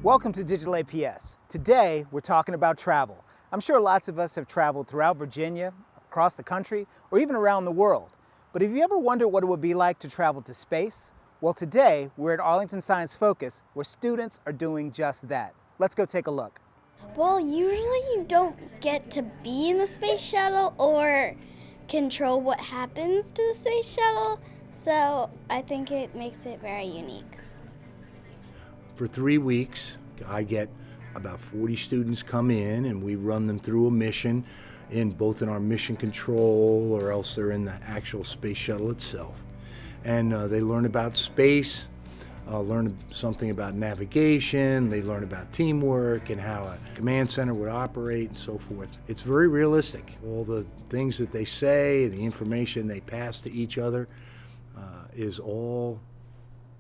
Welcome to Digital APS. Today, we're talking about travel. I'm sure lots of us have traveled throughout Virginia, across the country, or even around the world. But have you ever wondered what it would be like to travel to space? Well, today, we're at Arlington Science Focus, where students are doing just that. Let's go take a look. Well, usually you don't get to be in the space shuttle or control what happens to the space shuttle, so I think it makes it very unique. For 3 weeks, I get about 40 students come in and we run them through a mission both in our mission control or else they're in the actual space shuttle itself. And they learn about space, learn something about navigation, they learn about teamwork and how a command center would operate and so forth. It's very realistic. All the things that they say, the information they pass to each other is all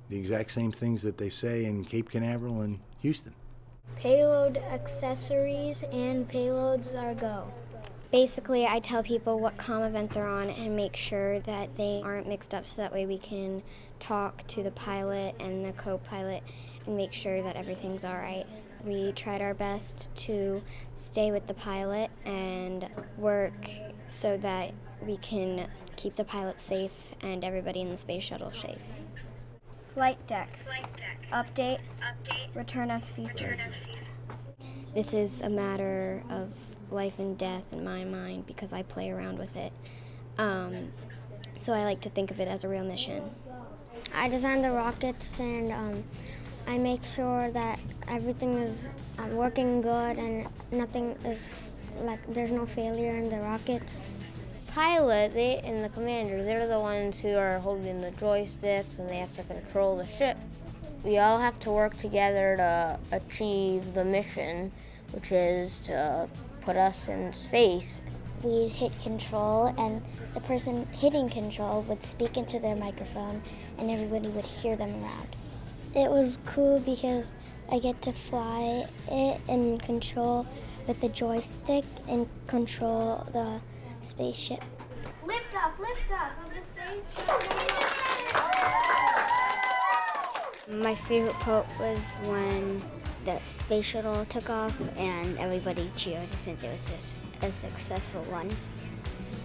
the exact same things that they say in Cape Canaveral and Houston. Payload accessories and payloads are go. Basically, I tell people what comm event they're on and make sure that they aren't mixed up so that way we can talk to the pilot and the co-pilot and make sure that everything's all right. We tried our best to stay with the pilot and work so that we can keep the pilot safe and everybody in the space shuttle safe. Flight deck. Update. Return FCC. This is a matter of life and death in my mind because I play around with it. So I like to think of it as a real mission. I designed the rockets and I make sure that everything is working good and nothing is there's no failure in the rockets. Pilot, they and the commanders, they're the ones who are holding the joysticks and they have to control the ship. We all have to work together to achieve the mission, which is to put us in space. We'd hit control and the person hitting control would speak into their microphone and everybody would hear them around. It was cool because I get to fly it and control with the joystick and control the spaceship. Lift off of the space shuttle. My favorite part was when the space shuttle took off and everybody cheered since it was just a successful run.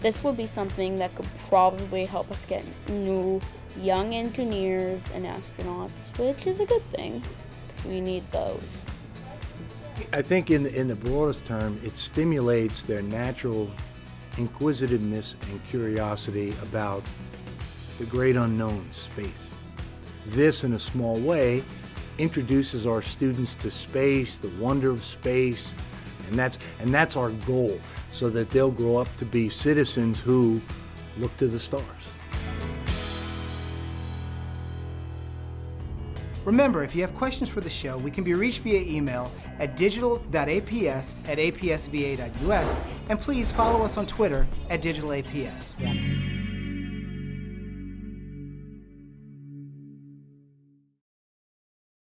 This would be something that could probably help us get new young engineers and astronauts, which is a good thing because we need those. I think in the broadest term, it stimulates their natural inquisitiveness and curiosity about the great unknown, space. This, in a small way, introduces our students to space, the wonder of space, and that's our goal, so that they'll grow up to be citizens who look to the stars. Remember, if you have questions for the show, we can be reached via email at digital.aps@apsva.us, and please follow us on Twitter at digitalaps.